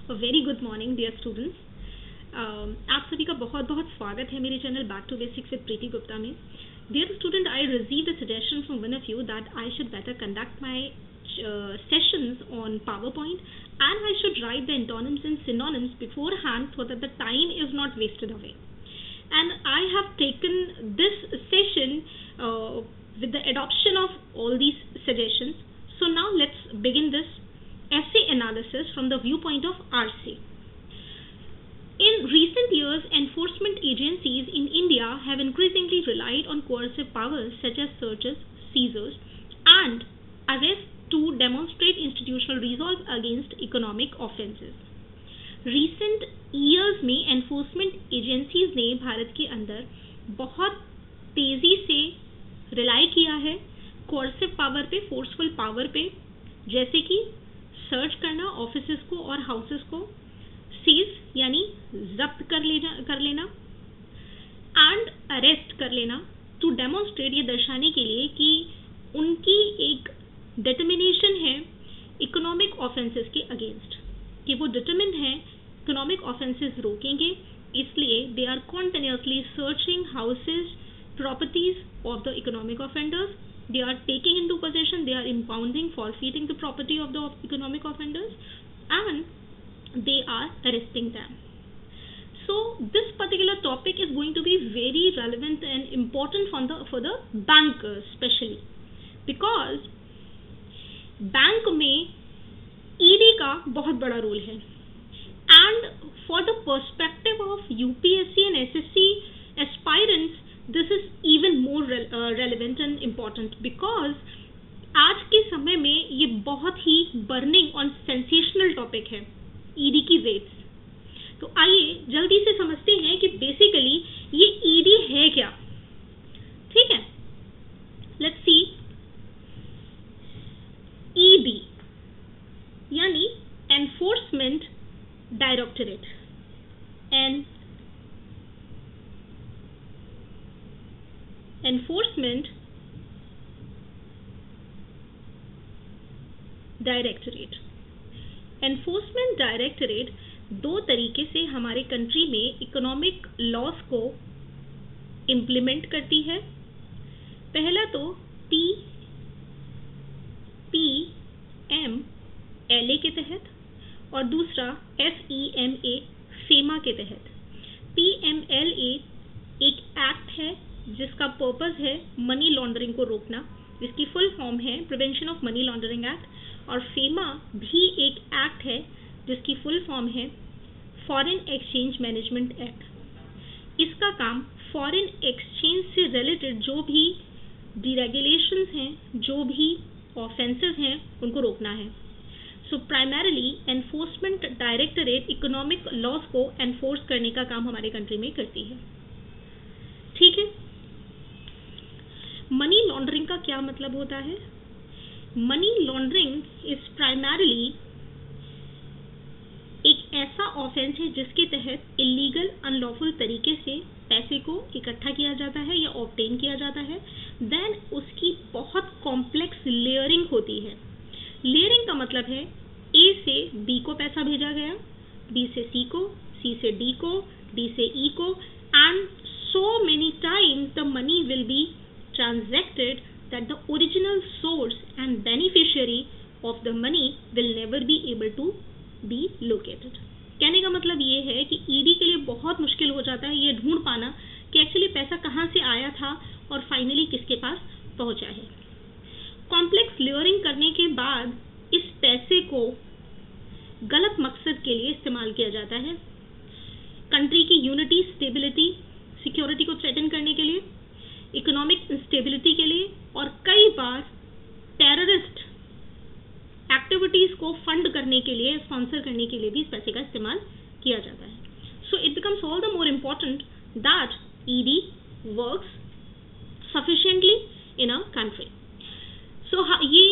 Very good morning dear students. आप सभी का बहुत बहुत स्वागत है मेरे channel back to basics with Preeti Gupta में। Dear student, I received a suggestion from one of you that I should better conduct my sessions on PowerPoint and I should write the antonyms and synonyms beforehand so that the time is not wasted away. And I have taken this session with the adoption of all these suggestions. So now let's begin this essay analysis from the viewpoint of RC. In recent years, enforcement agencies in India have increasingly relied on coercive powers such as searches, seizures, and arrests to demonstrate institutional resolve against economic offences. Recent years में enforcement agencies ने भारत के अंदर बहुत तेज़ी से rely किया है coercive power पे, forceful power पे, जैसे कि सर्च करना ऑफिसेस को और हाउसेस को, सीज यानी जब्त कर लेना एंड अरेस्ट कर लेना, टू डेमोन्स्ट्रेट, ये दर्शाने के लिए कि उनकी एक डिटर्मिनेशन है इकोनॉमिक ऑफेंसेस के अगेंस्ट, कि वो डिटर्मिन है इकोनॉमिक ऑफेंसेस रोकेंगे, इसलिए they are continuously searching houses, properties of the economic offenders. They are taking into possession, they are impounding, forfeiting the property of the economic offenders, and they are arresting them. So this particular topic is going to be very relevant and important for the bankers especially, because bank में ED का बहुत बड़ा role है. And for the perspective of UPSC and SSC aspirants, this is even more relevant and important because आज के समय में ये बहुत ही बर्निंग और सेंसेशनल टॉपिक है, ईडी की रेट्स. तो आइए जल्दी से समझते हैं कि बेसिकली ये ईडी है क्या. ठीक है, लेट्स सी. ईडी यानी enforcement directorate, enforcement directorate. Enforcement directorate दो तरीके से हमारे कंट्री में इकोनॉमिक लॉस को इम्प्लीमेंट करती है. पहला तो PMLA के तहत और दूसरा FEMA, फेमा के तहत. PMLA एक एक्ट है जिसका पर्पस है मनी लॉन्ड्रिंग को रोकना, जिसकी फुल फॉर्म है prevention of money laundering act. और फेमा भी एक एक्ट है जिसकी फुल फॉर्म है फॉरेन एक्सचेंज मैनेजमेंट एक्ट. इसका काम फॉरेन एक्सचेंज से रिलेटेड जो भी डिरेगुलेशंस हैं, जो भी ऑफेंसेस हैं, उनको रोकना है. So primarily enforcement directorate economic loss को एनफोर्स करने का काम हमारे कंट्री में करती है. ठीक है, मनी लॉन्ड्रिंग का क्या मतलब होता है? मनी लॉन्ड्रिंग इज प्राइमरीली एक ऐसा ऑफेंस है जिसके तहत इलीगल अनलॉफुल तरीके से पैसे को इकट्ठा किया जाता है या ऑब्टेन किया जाता है. देन उसकी बहुत कॉम्प्लेक्स लेयरिंग होती है. लेयरिंग का मतलब है ए से बी को पैसा भेजा गया, बी से सी को, सी से डी को, डी से ई को, and so many times the money will be transacted that the original source and beneficiary of the money will never be able to be located. कहने का मतलब ये है कि ईडी के लिए बहुत मुश्किल हो जाता है ये ढूंढ पाना कि एक्चुअली पैसा कहाँ से आया था और फाइनली किसके पास पहुंचा है. कॉम्प्लेक्स लेयरिंग करने के बाद इस पैसे को गलत मकसद के लिए इस्तेमाल किया जाता है. कंट्री की यूनिटी, स्टेबिलिटी, सिक्योरिटी को थ्रेटन करने के लिए, इकोनॉमिक इंस्टेबिलिटी के लिए, और कई बार टेररिस्ट एक्टिविटीज को फंड करने के लिए, स्पॉन्सर करने के लिए भी इस पैसे का इस्तेमाल किया जाता है. So it becomes all the more important that ED works sufficiently in a country. So ये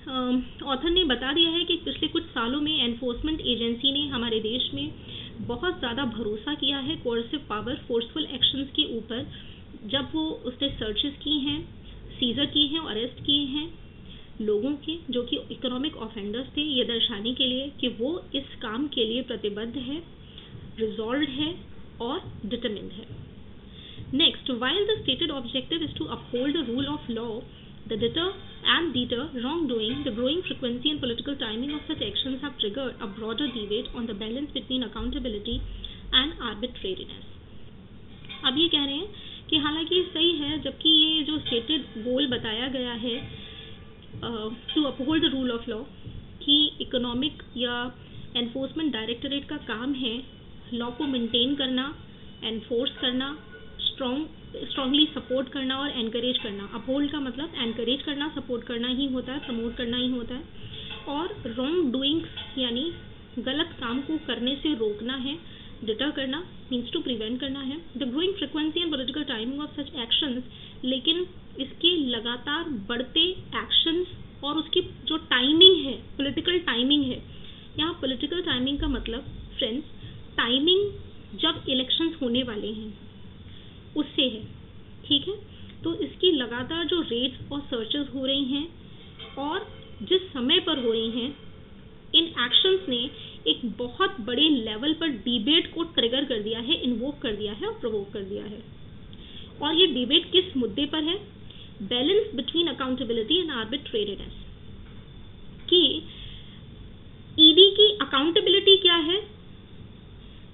ऑथर ने बता दिया है कि पिछले कुछ सालों में एनफोर्समेंट एजेंसी ने हमारे देश में बहुत ज़्यादा भरोसा किया है कोर्सिव पावर, फोर्सफुल एक्शंस के ऊपर, जब वो उसने सर्चेस की हैं, सीजर किए हैं, अरेस्ट किए हैं. लोगों के जो कि इकोनॉमिक ऑफेंडर्स थे, ये दर्शाने के लिए कि वो इस काम के लिए प्रतिबद्ध है, रिजॉल्व है और डिटरमिन्ड है. Next, while the stated objective is to uphold the rule of law, the deter wrongdoing, the growing frequency and political timing of such actions have triggered a broader debate on the balance between accountability and arbitrariness. अब ये कह रहे हैं कि हालांकि सही है, जबकि ये जो स्टेटेड गोल बताया गया है to uphold the rule of law, कि इकोनॉमिक या एनफोर्समेंट डायरेक्टरेट का काम है लॉ को मेंटेन करना, एनफोर्स करना, स्ट्रांगली सपोर्ट करना और एनकरेज करना. अपहोल्ड का मतलब एनकरेज करना, सपोर्ट करना ही होता है, प्रमोट करना ही होता है. और रॉन्ग डूइंग्स यानी गलत काम को करने से रोकना है. डिटर करना मीन्स टू प्रिवेंट करना है. The growing frequency and political timing of such actions, लेकिन इसके लगातार बढ़ते एक्शंस और उसकी जो टाइमिंग है, पॉलिटिकल टाइमिंग है. यहाँ पॉलिटिकल टाइमिंग का मतलब फ्रेंड्स, टाइमिंग जब इलेक्शंस होने वाले हैं उससे है. ठीक है, तो इसकी लगातार जो रेड्स और सर्चेस हो रही हैं और जिस समय पर हो रही हैं, इन एक्शंस ने एक बहुत बड़े लेवल पर डिबेट को ट्रिगर कर दिया है, इन्वोक कर दिया है और प्रोवोक कर दिया है. और ये डिबेट किस मुद्दे पर है? Balance between accountability and arbitrariness. कि ईडी की अकाउंटेबिलिटी क्या है,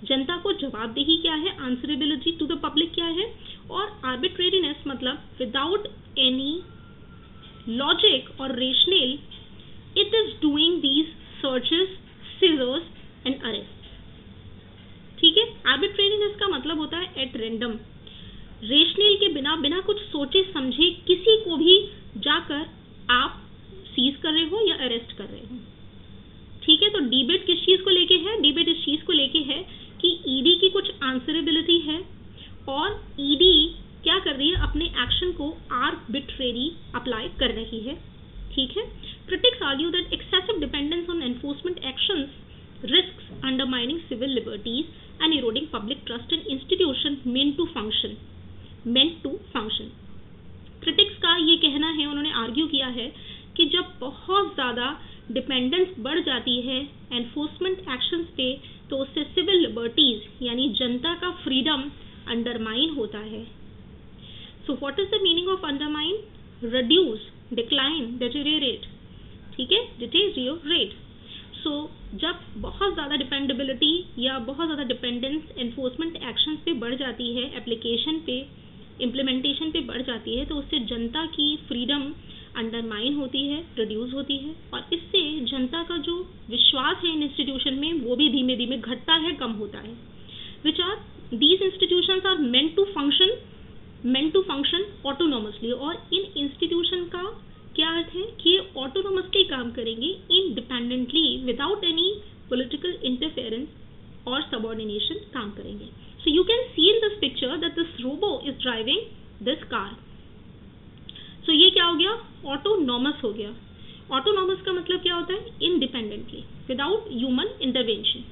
जनता को जवाबदेही क्या है, आंसरेबिलिटी टू द पब्लिक क्या है, और आर्बिट्रेरीनेस मतलब विदाउट एनी लॉजिक और rational it is doing these searches, seizures and arrest. ठीक है, आर्बिट्रेरीनेस का मतलब होता है एट रैंडम, रेशनल के बिना, बिना कुछ सोचे समझे किसी को भी जाकर आप सीज कर रहे हो या अरेस्ट कर रहे हो. ठीक है, तो डिबेट किस चीज को लेके है? डिबेट इस चीज को लेके है कि ईडी की कुछ आंसरेबिलिटी है और ईडी क्या कर रही है, अपने एक्शन को आर्बिट्रेरी अप्लाई कर रही है. ठीक है, critics argue that excessive dependence on enforcement actions risks undermining civil liberties and eroding public trust in institutions meant to function. critics का ये कहना है, उन्होंने आर्ग्यू किया है कि जब बहुत ज़्यादा डिपेंडेंस बढ़ जाती है एनफोर्समेंट एक्शंस पे, तो उससे सिविल लिबर्टीज यानी जनता का फ्रीडम अंडरमाइन होता है. So what is the meaning of undermine? Reduce, decline, deteriorate. ठीक है, डिटेरियोरेट. सो जब बहुत ज़्यादा डिपेंडेबिलिटी या बहुत ज़्यादा डिपेंडेंस एनफोर्समेंट एक्शंस पे बढ़ जाती है, एप्लीकेशन पे, इम्प्लीमेंटेशन पे बढ़ जाती है, तो उससे जनता की फ्रीडम अंडरमाइन होती है, रिड्यूस होती है, और इससे जनता का जो विश्वास है इन इंस्टीट्यूशन में वो भी धीमे धीमे घटता है, कम होता है. Which are these institutions are meant to function autonomously. और इन इंस्टीट्यूशन का क्या अर्थ है कि ये ऑटोनोमसली काम करेंगे, independently, without any political interference और सबऑर्डिनेशन काम करेंगे. So you can see in this picture that this robo is driving this car. So ये क्या हो गया? ऑटोनॉमस हो गया. ऑटोनॉमस का मतलब क्या होता है? Independently, without human intervention.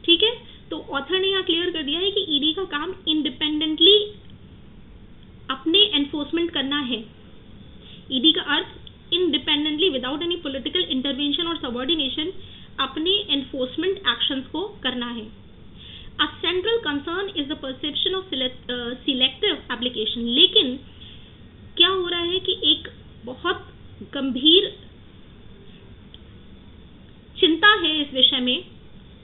ठीक है, तो ऑथर ने यहाँ क्लियर कर दिया है कि ईडी का काम इंडिपेंडेंटली अपने एनफोर्समेंट करना है. ईडी का अर्थ independently, without any political intervention और सबऑर्डिनेशन अपने एनफोर्समेंट एक्शंस को करना है. A central concern is the perception of selective application. लेकिन क्या हो रहा है कि एक बहुत गंभीर चिंता है इस विषय में,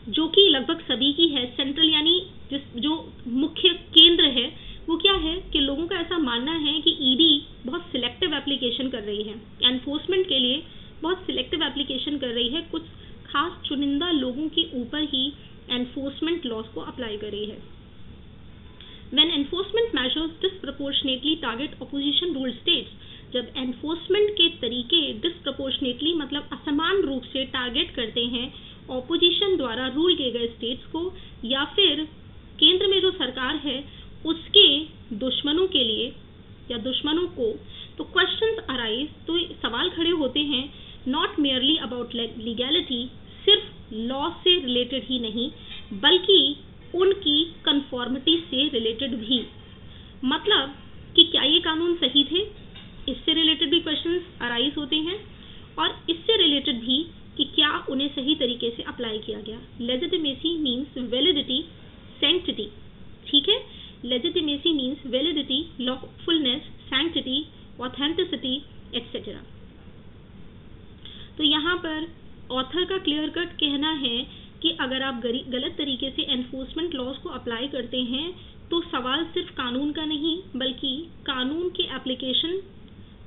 जो कि लगभग सभी की है. सेंट्रल यानी जो मुख्य केंद्र है वो क्या है कि लोगों का ऐसा मानना है कि ईडी बहुत सिलेक्टिव एप्लीकेशन कर रही है, एनफोर्समेंट के लिए बहुत सिलेक्टिव एप्लीकेशन कर रही है, कुछ खास चुनिंदा लोगों के ऊपर ही एनफोर्समेंट लॉज को अप्लाई कर रही है. When enforcement measures disproportionately target opposition ruled states, जब एनफोर्समेंट के तरीके डिस्प्रपोर्शनेटली मतलब असमान रूप से टारगेट करते हैं ऑपोजिशन द्वारा रूल किए गए स्टेट्स को या फिर केंद्र में जो सरकार है उसके दुश्मनों के लिए या दुश्मनों को, तो क्वेश्चंस अराइज, तो सवाल खड़े होते हैं नॉट मेयरली अबाउट लीगैलिटी, सिर्फ लॉ से रिलेटेड ही नहीं बल्कि उनकी कंफॉर्मिटी से रिलेटेड भी. मतलब कि क्या ये कानून सही थे, इससे रिलेटेड भी क्वेश्चंस अराइज होते हैं. और इससे रिलेटेड भी कि क्या उन्हें सही तरीके से अप्लाई किया गया। लेजिटिमेसी मीन्स वैलिडिटी, सैंक्टिटी, ठीक है। Legitimacy means validity, lawfulness, sanctity, authenticity etcetera. तो यहाँ पर ऑथर का क्लियर कट कहना है कि अगर आप गलत तरीके से एनफोर्समेंट लॉज को अप्लाई करते हैं तो सवाल सिर्फ कानून का नहीं बल्कि कानून के एप्लीकेशन,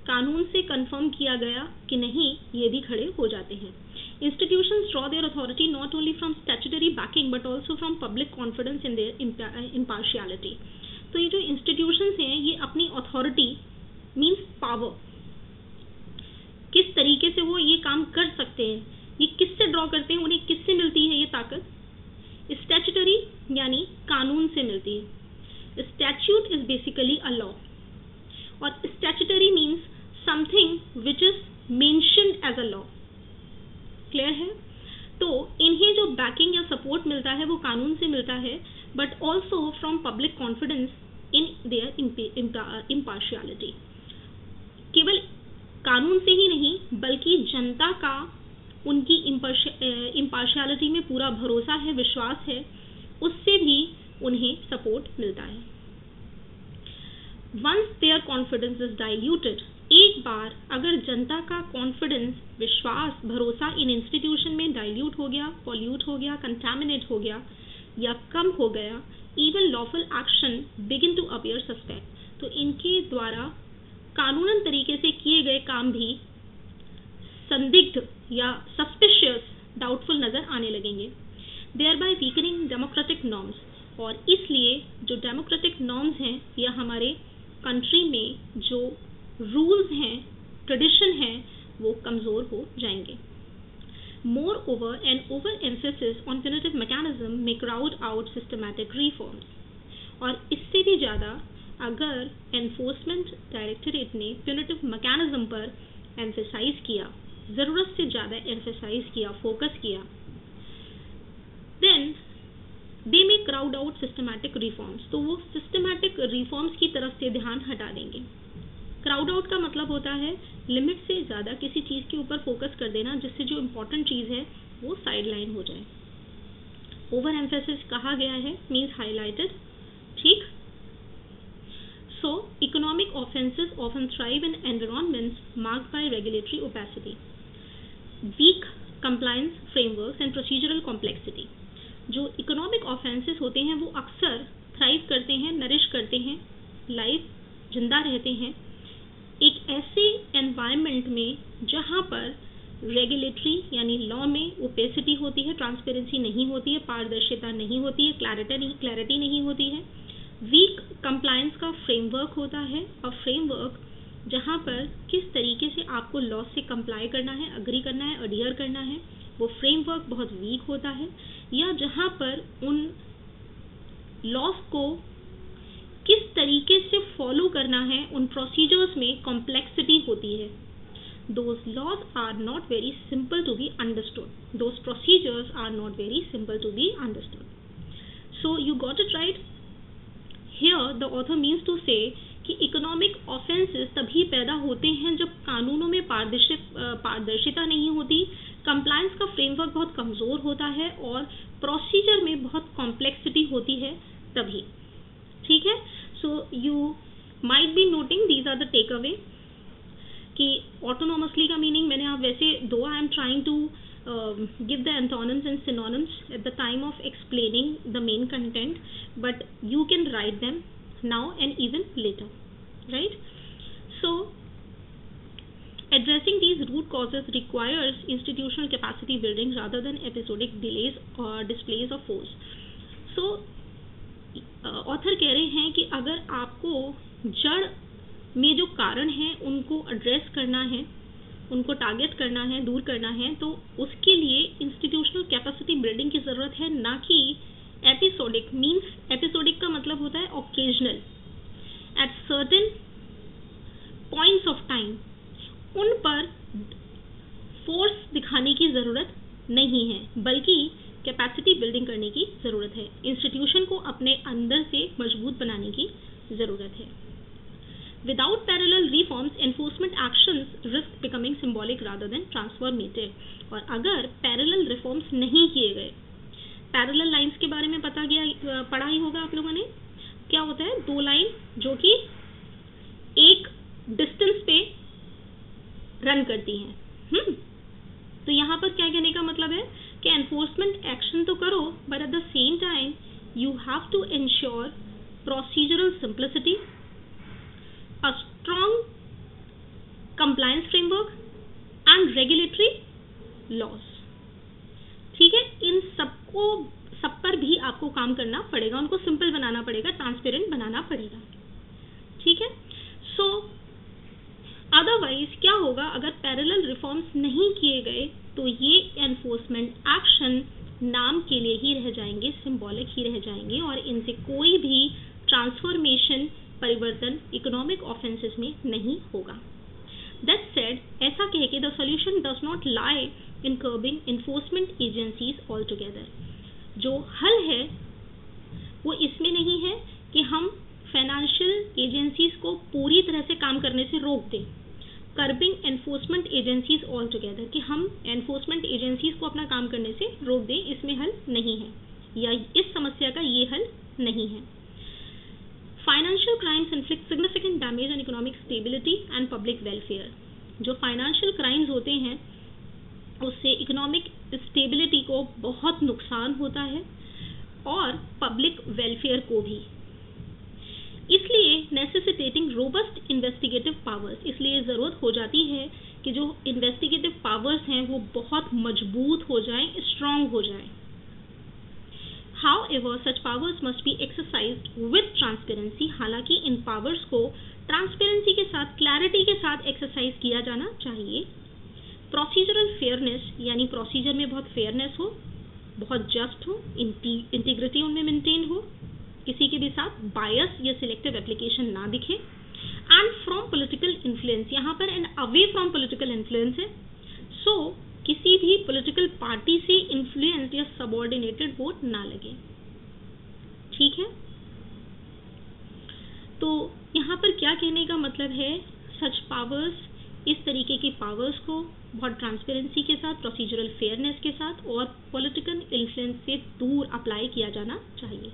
कानून से कंफर्म किया गया कि नहीं, ये भी खड़े हो जाते हैं। Institutions draw their authority not only from statutory backing but also from public confidence in their impartiality. तो ये जो institutions हैं ये अपनी authority means power, किस तरीके से वो ये काम कर सकते हैं, ये किससे ड्रॉ करते हैं, उन्हें किससे मिलती है ये ताकत? स्टैट्यूटरी यानी कानून से मिलती है। Statute is basically a law और statutory means something which is mentioned as a law. Clear है? तो इन्हें जो बैकिंग या सपोर्ट मिलता है वो कानून से मिलता है but also from public confidence in their impartiality. केवल कानून से ही नहीं बल्कि जनता का उनकी इम्पार्शियलिटी में पूरा भरोसा है, विश्वास है, उससे भी उन्हें सपोर्ट मिलता है। Once their confidence is diluted, एक बार अगर जनता का कॉन्फिडेंस, विश्वास, भरोसा इन इंस्टीट्यूशन में डाइल्यूट हो गया, पॉल्यूट हो गया, कंटामिनेट हो गया या कम हो गया, even lawful action begin to appear suspect, तो इनके द्वारा कानूनन तरीके से किए गए काम भी संदिग्ध या सस्पिशियस, डाउटफुल नजर आने लगेंगे। Thereby weakening democratic norms, और इसलिए जो डेमोक्रेटिक नॉर्म्स हैं या हमारे कंट्री में जो रूल्स हैं, ट्रेडिशन हैं, वो कमज़ोर हो जाएंगे। More over and over emphasis on punitive mechanism में क्राउड आउट सिस्टमैटिक रिफॉर्म्स, और इससे भी ज़्यादा अगर एनफोर्समेंट डायरेक्टरेट ने प्यूनिटिव मैकेनिज्म पर एम्फेसाइज किया, ज़रूरत से ज़्यादा एम्फेसाइज किया, फोकस किया, देन दे में क्राउड आउट सिस्टमैटिक रिफॉर्म्स, तो वो सिस्टमैटिक रिफॉर्म्स की तरफ से ध्यान हटा देंगे। क्राउड आउट का मतलब होता है लिमिट से ज़्यादा किसी चीज़ के ऊपर फोकस कर देना जिससे जो इम्पोर्टेंट चीज़ है वो साइड लाइन हो जाए। ओवर एम्फेसिस कहा गया है मीन्स हाईलाइटेड, ठीक। So, economic offenses often thrive in environments marked by regulatory opacity, weak compliance frameworks and procedural complexity. जो इकोनॉमिक ऑफेंसेस होते हैं वो अक्सर थ्राइव करते हैं, नरिश करते हैं, लाइफ जिंदा रहते हैं एक ऐसे एनवायरनमेंट में जहाँ पर रेगुलेटरी यानी लॉ में ओपेसिटी होती है, ट्रांसपेरेंसी नहीं होती है, पारदर्शिता नहीं होती है, क्लैरिटी नहीं होती है। वीक कंप्लायंस का फ्रेमवर्क होता है, और फ्रेमवर्क जहाँ पर किस तरीके से आपको लॉ से कंप्लाई करना है, अग्री करना है, अडियर करना है, वो फ्रेमवर्क बहुत वीक होता है, या जहाँ पर उन लॉज को किस तरीके से फॉलो करना है, उन प्रोसीजर्स में कॉम्प्लेक्सिटी होती है। Those laws are not very simple to be understood. Those procedures are not very simple to be understood. So you got it right? Here the author means to say कि economic offences तभी पैदा होते हैं जब कानूनों में पारदर्शिता नहीं होती, कंप्लायंस का फ्रेमवर्क बहुत कमज़ोर होता है और प्रोसीजर में बहुत कॉम्प्लेक्सिटी होती है तभी, ठीक है। So you might be noting these are the takeaway कि ऑटोनोमसली का मीनिंग मैंने आप वैसे दो I am trying to give the antonyms and synonyms at the time of explaining the main content, but you can write them now and even later, right? So addressing these root causes requires institutional capacity building rather than episodic delays or displays of force. So author कह रहे हैं कि अगर आपको जड़ में जो कारण हैं उनको एड्रेस करना है, उनको टारगेट करना है, दूर करना है, तो उसके लिए इंस्टीट्यूशनल कैपेसिटी बिल्डिंग की ज़रूरत है, ना कि एपिसोडिक। मीन्स एपिसोडिक का मतलब होता है occasional, at certain points of time उन पर फोर्स दिखाने की ज़रूरत नहीं है, बल्कि कैपेसिटी बिल्डिंग करने की ज़रूरत है, इंस्टीट्यूशन को अपने अंदर से मजबूत बनाने की ज़रूरत है। Without parallel reforms, enforcement actions risk becoming symbolic rather than transformative. और अगर parallel reforms नहीं किए गए, parallel lines के बारे में पढ़ा ही होगा आप लोगों ने. क्या होता है? दो लाइन जो कि एक डिस्टेंस पे रन करती हैं. तो यहाँ पर क्या कहने का मतलब है कि एनफोर्समेंट एक्शन तो करो, but at the same time you have to ensure procedural simplicity, a strong compliance framework and regulatory laws. ठीक है, इन सब पर भी आपको काम करना पड़ेगा, उनको सिंपल बनाना पड़ेगा, ट्रांसपेरेंट बनाना पड़ेगा. ठीक है. सो अदरवाइज क्या होगा, अगर पैरेलल रिफॉर्म्स नहीं किए गए तो ये एनफोर्समेंट एक्शन नाम के लिए ही रह जाएंगे, सिंबॉलिक ही रह जाएंगे, और इनसे कोई भी ट्रांसफॉर्मेशन, परिवर्तन इकोनॉमिक ऑफेंसेस में नहीं होगा. दैट सेड, ऐसा कह के the solution does not lie in curbing enforcement agencies all together. जो हल है वो इसमें नहीं है कि हम फाइनेंशियल एजेंसीज को पूरी तरह से काम करने से रोक दें. Curbing enforcement agencies all together, कि हम एनफोर्समेंट एजेंसीज को अपना काम करने से रोक दें, इसमें हल नहीं है, या इस समस्या का ये हल नहीं है. Financial crimes inflict significant damage on economic stability and public welfare. जो फाइनेंशियल क्राइम्स होते हैं उससे इकोनॉमिक स्टेबिलिटी को बहुत नुकसान होता है और पब्लिक वेलफेयर को भी. इसलिए नेसेसिटेटिंग रोबस्ट इन्वेस्टिगेटिव पावर्स, इसलिए ज़रूरत हो जाती है कि जो इन्वेस्टिगेटिव पावर्स हैं वो बहुत मजबूत हो जाएं, स्ट्रॉन्ग हो जाएं. However, such powers must be exercised with transparency. हालांकि इन पावर्स को ट्रांसपेरेंसी के साथ, क्लैरिटी के साथ एक्सरसाइज किया जाना चाहिए. प्रोसीजरल फेयरनेस, यानी प्रोसीजर में बहुत फेयरनेस हो, बहुत जस्ट हो, इंटीग्रिटी उनमें मेंटेन हो, किसी के भी साथ बायस या सिलेक्टिव एप्लीकेशन ना दिखे. एंड फ्रॉम पॉलिटिकल इन्फ्लुएंस, यहाँ पर and away from political influence है. सो किसी भी पॉलिटिकल पार्टी से इन्फ्लुएंस या सबऑर्डिनेटेड वोट ना लगे. ठीक है. तो यहाँ पर क्या कहने का मतलब है, सच पावर्स, इस तरीके की पावर्स को बहुत ट्रांसपेरेंसी के साथ, प्रोसीजरल फेयरनेस के साथ और पॉलिटिकल इन्फ्लुएंस से दूर अप्लाई किया जाना चाहिए.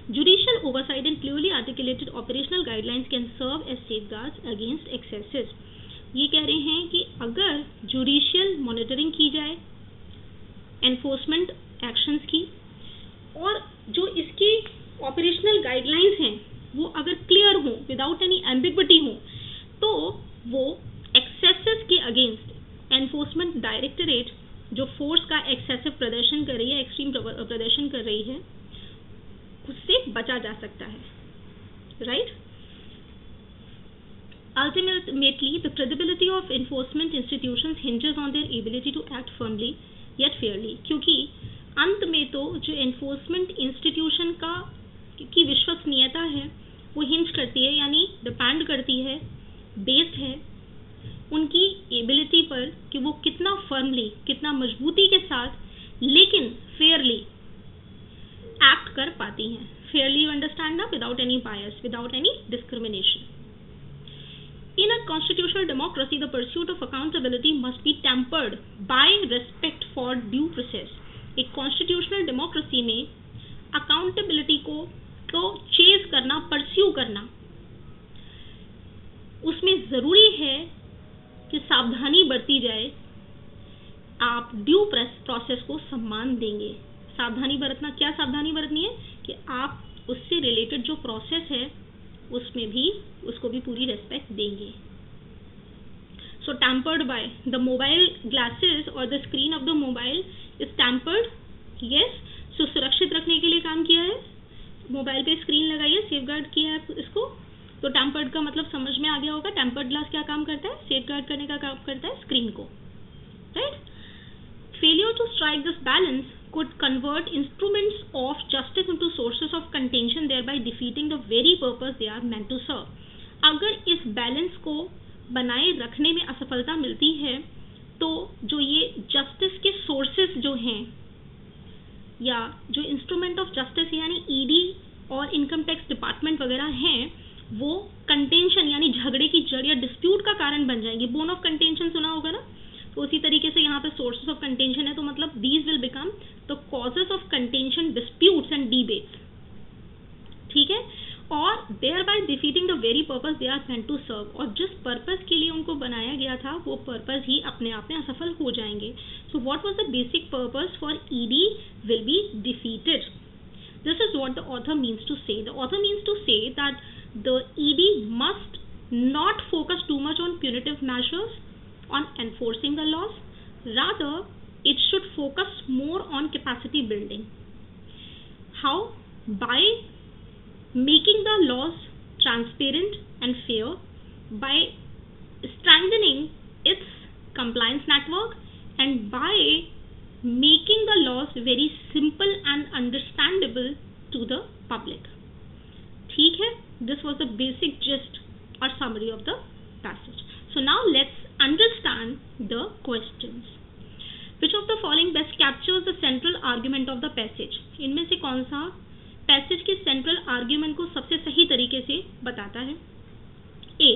Judicial oversight and clearly articulated operational guidelines can serve as safeguards against excesses. ये कह रहे हैं कि अगर जुडिशियल मॉनिटरिंग की जाए एनफोर्समेंट एक्शंस की, और जो इसकी ऑपरेशनल गाइडलाइंस हैं वो अगर क्लियर हो, विदाउट एनी एम्बिग्विटी हो, तो वो एक्सेसेस के अगेंस्ट एनफोर्समेंट डायरेक्टरेट जो फोर्स का एक्सेसिव प्रदर्शन कर रही है, एक्सट्रीम प्रदर्शन कर रही है, उससे बचा जा सकता है. Right. Ultimately, the credibility of enforcement institutions hinges on their ability to act firmly yet fairly. क्योंकि अंत में तो जो enforcement institution की विश्वसनीयता है वो हिंज करती है, यानी डिपेंड करती है, बेस्ड है उनकी एबिलिटी पर कि वो कितना फर्मली, कितना मजबूती के साथ लेकिन फेयरली एक्ट कर पाती हैं. फेयरली, यू अंडरस्टैंड ना, without any bias, without any discrimination. In a constitutional democracy, the pursuit of accountability must be tempered by respect for due process. एक constitutional democracy में accountability को चेज करना, pursue करना, उसमें ज़रूरी है कि सावधानी बरती जाए. आप ड्यू प्रोसेस को सम्मान देंगे. सावधानी बरतना, क्या सावधानी बरतनी है कि आप उससे रिलेटेड जो प्रोसेस है उसमें भी उसको भी पूरी रेस्पेक्ट देंगे. So tampered by the mobile glasses और the screen of the mobile is tampered. Yes. So सुरक्षित रखने के लिए काम किया है, मोबाइल पे स्क्रीन लगाई है, सेफगार्ड किया है इसको. तो टैम्पर्ड का मतलब समझ में आ गया होगा. टैम्पर्ड ग्लास क्या काम करता है, सेफगार्ड करने का काम करता है स्क्रीन को. Right. Failure to strike this balance could convert instruments of justice into sources of contention, thereby defeating the very purpose they are meant to serve. अगर इस बैलेंस को बनाए रखने में असफलता मिलती है तो जो ये जस्टिस के सोर्सेस जो हैं, या जो इंस्ट्रूमेंट ऑफ जस्टिस यानी ईडी और इनकम टैक्स डिपार्टमेंट वगैरह हैं, वो कंटेंशन यानी झगड़े की जड़ या डिस्प्यूट का कारण बन जाएंगे। बोन ऑफ कंटेंशन सुना होगा ना, तो उसी तरीके से यहाँ पे सोर्सेस ऑफ कंटेंशन है, तो मतलब these will become the causes of contention, disputes and debates, ठीक है। और thereby defeating the very purpose they are meant to serve, और जिस पर्पस के लिए उनको बनाया गया था वो पर्पस ही अपने आप में असफल हो जाएंगे। So what was the basic purpose for ED will be defeated. This is what the author means to say. The author means to say that the ED must not focus too much on punitive measures, on enforcing the laws. Rather, it should focus more on capacity building. How? By making the laws transparent and fair, by strengthening its compliance network, and by making the laws very simple and understandable to the public. ठीक है, this was the basic gist or summary of the passage. So now let's understand the questions. Which of the following best captures the central argument of the passage? इनमें से कौन सा passage के central argument को सबसे सही तरीके से बताता है? A.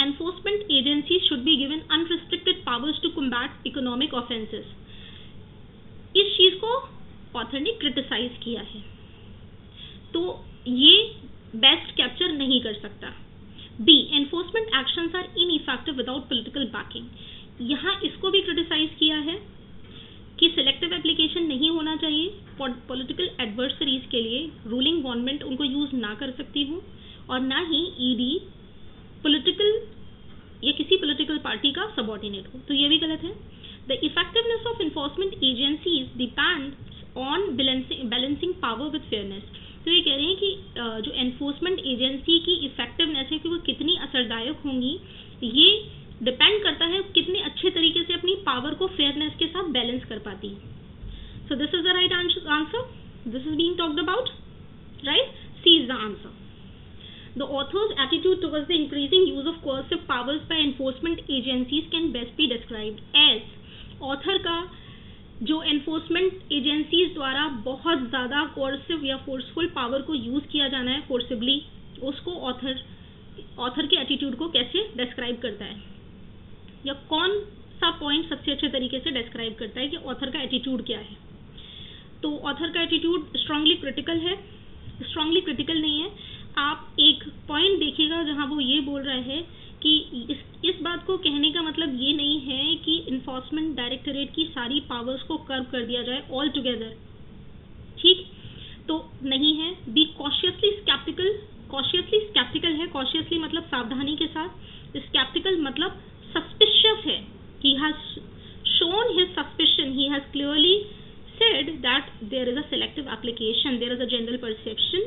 Enforcement agencies should be given unrestricted powers to combat economic offences. इस चीज को ऑथर ने क्रिटिसाइज किया है, तो ये बेस्ट कैप्चर नहीं कर सकता। B. Enforcement actions are ineffective without political backing, यहाँ इसको भी क्रिटिसाइज किया है कि सिलेक्टिव एप्लीकेशन नहीं होना चाहिए, पॉलिटिकल एडवर्सरीज के लिए रूलिंग गवर्नमेंट उनको यूज ना कर सकती हो, और ना ही ईडी पॉलिटिकल या किसी पॉलिटिकल पार्टी का सबऑर्डिनेट हो, तो ये भी गलत है। The effectiveness of enforcement agencies depends on balancing power with fairness. तो ये कह रहे हैं कि जो एनफोर्समेंट एजेंसी की इफेक्टिवनेस है कि वो कितनी असरदायक होंगी, ये डिपेंड करता है कितने अच्छे तरीके से अपनी पावर को फेयरनेस के साथ बैलेंस कर पाती है। So this is the right answer, this is being talked about, right? C is the answer. The author's attitude towards the increasing use of coercive powers by enforcement agencies can best be described as, author का जो enforcement agencies द्वारा बहुत ज़्यादा coercive या forceful power को use किया जाना है फोर्सिबली, उसको ऑथर के एटीट्यूड को कैसे डिस्क्राइब करता है, या कौन सा पॉइंट सबसे अच्छे तरीके से डिस्क्राइब करता है कि ऑथर का एटीट्यूड क्या है? तो ऑथर का एटीट्यूड स्ट्रांगली क्रिटिकल है, स्ट्रांगली क्रिटिकल नहीं है। आप एक पॉइंट देखिएगा जहाँ वो ये बोल रहे हैं कि इस बात को कहने का मतलब ये नहीं है कि इन्फोर्समेंट डायरेक्टरेट की सारी पावर्स को कर्व कर दिया जाए ऑल टुगेदर, ठीक तो नहीं है। बी कॉशियसली स्केप्टिकल है, कॉशियसली मतलब सावधानी के साथ, स्केप्टिकल मतलब सस्पिशियस है। He has shown his suspicion, he has clearly said that there is a selective application, there is a general perception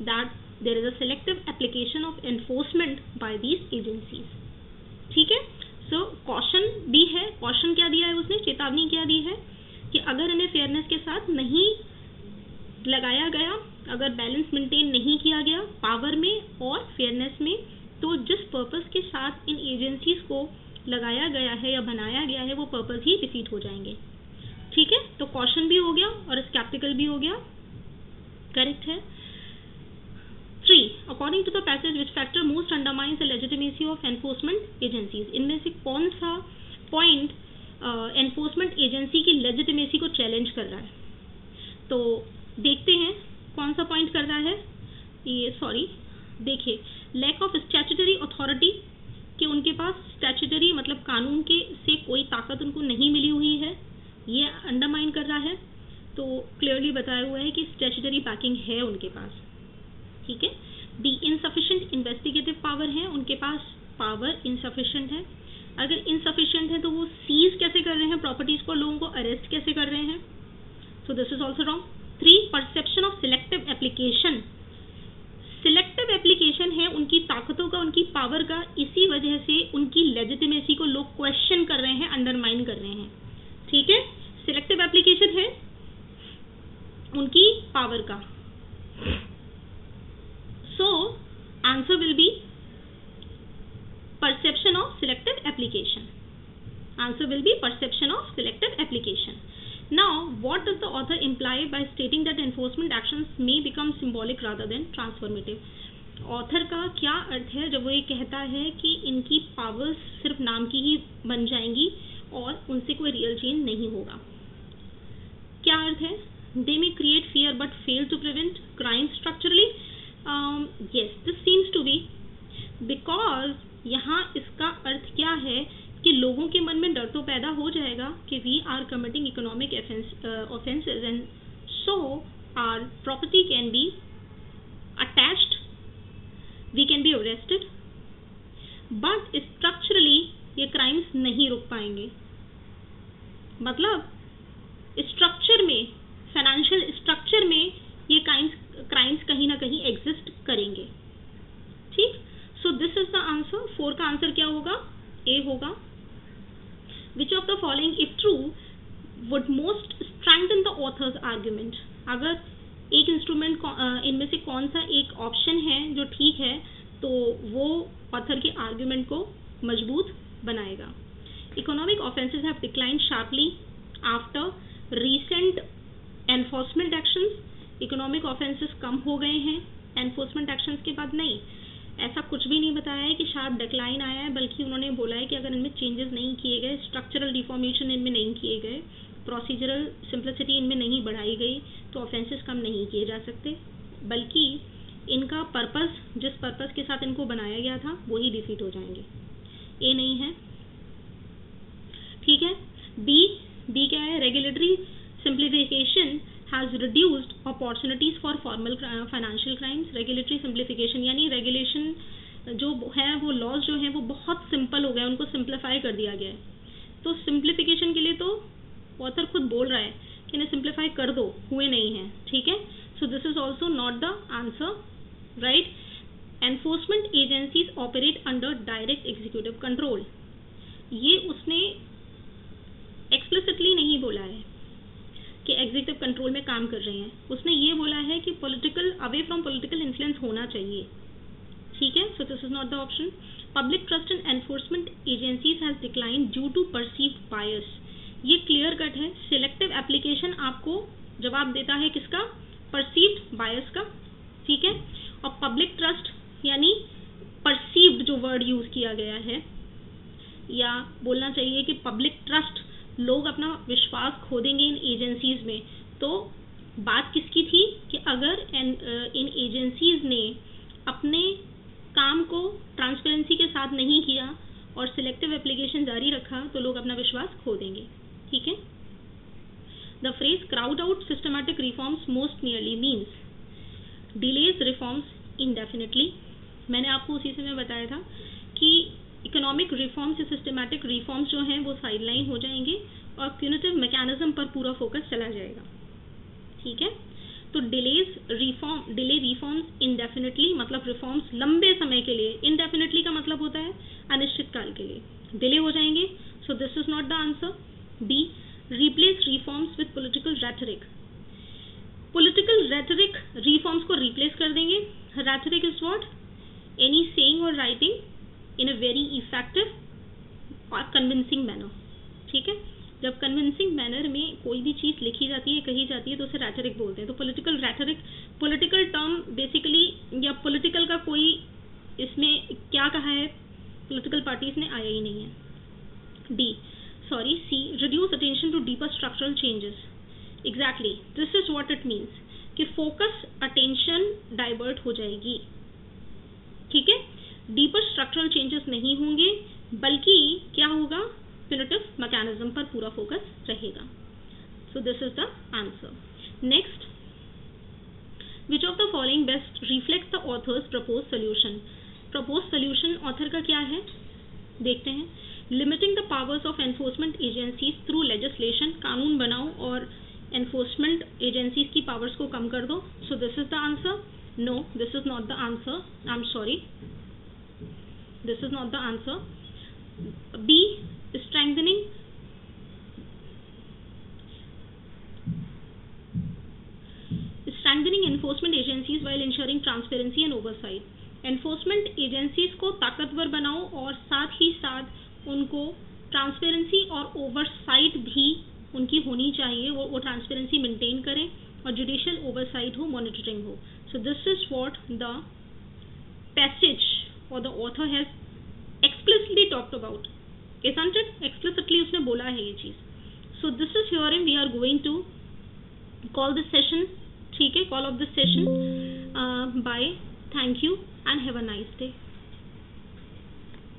that there is a selective application of enforcement by these agencies, ठीक है। सो caution भी है, caution क्या दिया है उसने, चेतावनी क्या दी है कि अगर इन्हें फेयरनेस के साथ नहीं लगाया गया, अगर बैलेंस मेंटेन नहीं किया गया पावर में और फेयरनेस में, तो जिस पर्पस के साथ इन एजेंसीज को लगाया गया है या बनाया गया है वो पर्पस ही डिफीट हो जाएंगे, ठीक है। तो कॉशन भी हो गया और स्केप्टिकल भी हो गया, करेक्ट है। 3. According to the passage, which factor most undermines the legitimacy of enforcement agencies? इनमें से कौन सा पॉइंट एनफोर्समेंट एजेंसी की लेजिटिमेसी को चैलेंज कर रहा है? तो देखते हैं कौन सा पॉइंट कर रहा है ये, देखिए, लैक ऑफ स्टैट्यूटरी अथॉरिटी, कि उनके पास स्टैट्यूटरी मतलब कानून के से कोई ताकत उनको नहीं मिली हुई है, ये अंडरमाइन कर रहा है। तो क्लियरली बताया हुआ है कि स्टैट्यूटरी बैकिंग है उनके पास, ठीक है। दी इनसफिशिएंट इन्वेस्टिगेटिव पावर है, उनके पास पावर इनसफिशिएंट है। अगर इनसफिशिएंट है तो वो सीज कैसे कर रहे हैं प्रॉपर्टीज को, लोगों को अरेस्ट कैसे कर रहे हैं? सो this is also wrong. 3. Perception of selective application, selective application है उनकी ताकतों का, उनकी पावर का, इसी वजह से उनकी लेजिटिमेसी को लोग क्वेश्चन कर रहे हैं, अंडरमाइन कर रहे हैं, ठीक है। सिलेक्टिव एप्लीकेशन है उनकी पावर का, so answer will be perception of selective application, answer will be perception of selective application. Now, what does the author imply by stating that enforcement actions may become symbolic rather than transformative? Author का क्या अर्थ है जब वो ये कहता है कि इनकी पावर्स सिर्फ नाम की ही बन जाएंगी और उनसे कोई रियल चेंज नहीं होगा? क्या अर्थ है? They may create fear but fail to prevent crime structurally. Yes, this seems to be, because यहाँ इसका अर्थ क्या है कि लोगों के मन में डर तो पैदा हो जाएगा कि we are committing economic offences and so our property can be attached, we can be arrested, but structurally ये क्राइम्स नहीं रुक पाएंगे. मतलब स्ट्रक्चर में, फाइनेंशियल स्ट्रक्चर में ये क्राइम्स कहीं ना कहीं एग्जिस्ट करेंगे. ठीक, सो दिस इज द आंसर. 4 का आंसर क्या होगा? ए होगा. Which of the following if true would most strengthen the author's argument? अगर एक इंस्ट्रूमेंट इनमें से कौन सा एक ऑप्शन है जो ठीक है तो वो ऑथर के आर्ग्यूमेंट को मजबूत बनाएगा. Economic offences have declined sharply after recent enforcement actions. Economic offences कम हो गए हैं एनफोर्समेंट एक्शंस के बाद. नहीं, ऐसा कुछ भी नहीं बताया है कि शार्प डिक्लाइन आया है, बल्कि उन्होंने बोला है कि अगर इनमें चेंजेस नहीं किए गए, स्ट्रक्चरल डिफॉर्मेशन इनमें नहीं किए गए, प्रोसीजरल सिंप्लिसिटी इनमें नहीं बढ़ाई गई, तो ऑफेंसेस कम नहीं किए जा सकते, बल्कि इनका पर्पस, जिस पर्पस के साथ इनको बनाया गया था, वही डिफीट हो जाएंगे. ए नहीं है. ठीक है. बी क्या है? Regulatory simplification has reduced opportunities for formal financial crimes. Regulatory simplification यानी रेगुलेशन जो है, वो लॉज जो हैं वो बहुत सिंपल हो गए, उनको सिंप्लीफाई कर दिया गया है. तो सिंप्लीफिकेशन के लिए तो ऑथर खुद बोल रहा है कि इन्हें सिंप्लीफाई कर दो, हुए नहीं हैं. ठीक है. So this is also not the answer. Right. Enforcement agencies operate under direct executive control. ये उसने एक्सप्लिसिटली नहीं बोला है कि एग्जीक्यूटिव कंट्रोल में काम कर रहे हैं. उसने ये बोला है कि political, away from political influence होना चाहिए. ठीक है. So this is not the option. Public trust in enforcement agencies has decline due to perceived bias. ये क्लियर कट है. सिलेक्टिव एप्लीकेशन आपको जवाब देता है किसका? परसीव्ड बायस का. ठीक है. और पब्लिक ट्रस्ट यानी परसीव्ड जो वर्ड यूज किया गया है, या बोलना चाहिए कि पब्लिक ट्रस्ट, लोग अपना विश्वास खो देंगे इन एजेंसीज में. तो बात किसकी थी कि अगर इन एजेंसीज ने अपने काम को ट्रांसपेरेंसी के साथ नहीं किया और सिलेक्टिव एप्लीकेशन जारी रखा तो लोग अपना विश्वास खो देंगे. ठीक है. The phrase crowd out systematic reforms most nearly means delays reforms इंडेफिनिटली. मैंने आपको उसी समय बताया था कि इकोनॉमिक रिफॉर्म्स या सिस्टमैटिक रिफॉर्म्स जो हैं वो साइडलाइन हो जाएंगे और प्यूनिटिव मैकेनिज्म पर पूरा फोकस चला जाएगा. ठीक है. तो डिले रिफॉर्म्स इंडेफिनिटली मतलब रिफॉर्म्स लंबे समय के लिए, इंडेफिनिटली का मतलब होता है अनिश्चित काल के लिए, डिले हो जाएंगे. So this is not the answer. B, replace reforms with political rhetoric. Political rhetoric reforms को रिप्लेस कर देंगे. Rhetoric is what? Any saying और writing in a very effective और कन्विंसिंग मैनर. ठीक है. जब कन्विंसिंग मैनर में कोई भी चीज़ लिखी जाती है, कही जाती है, तो उसे रैटरिक बोलते हैं. तो पॉलिटिकल रैटरिक, पॉलिटिकल टर्म बेसिकली, या पॉलिटिकल का कोई इसमें क्या कहा है, पॉलिटिकल पार्टीज ने आया ही नहीं है. C, reduce attention to deeper structural changes. Exactly this is what it means कि फोकस, अटेंशन डाइवर्ट हो जाएगी. ठीक है. डीपर स्ट्रक्चरल चेंजेस नहीं होंगे, बल्कि क्या होगा? प्यूनिटिव मैकेनिज्म पर पूरा फोकस रहेगा. सो this is the answer. Next, which of the following best reflect the author's propose solution. Propose solution author का क्या है, देखते हैं. Limiting the powers of enforcement agencies through legislation. कानून बनाओ और एनफोर्समेंट एजेंसीज की पावर्स को कम कर दो. So this is the answer. No, this is not the answer. I am sorry, this is not the answer. B, strengthening enforcement agencies while ensuring transparency and oversight. enforcement agencies को ताकतवर बनाओ और साथ ही साथ उनको ट्रांसपेरेंसी और oversight भी उनकी होनी चाहिए, वो ट्रांसपेरेंसी मेंटेन करें और जुडिशियल ओवरसाइट हो, मॉनिटरिंग हो. सो this is what the passage or the author has explicitly talked about, isn't it? Explicitly उसने बोला है ये चीज़. So this is herein we are going to call this session, ठीक है, call of this session by. Thank you and have a nice day.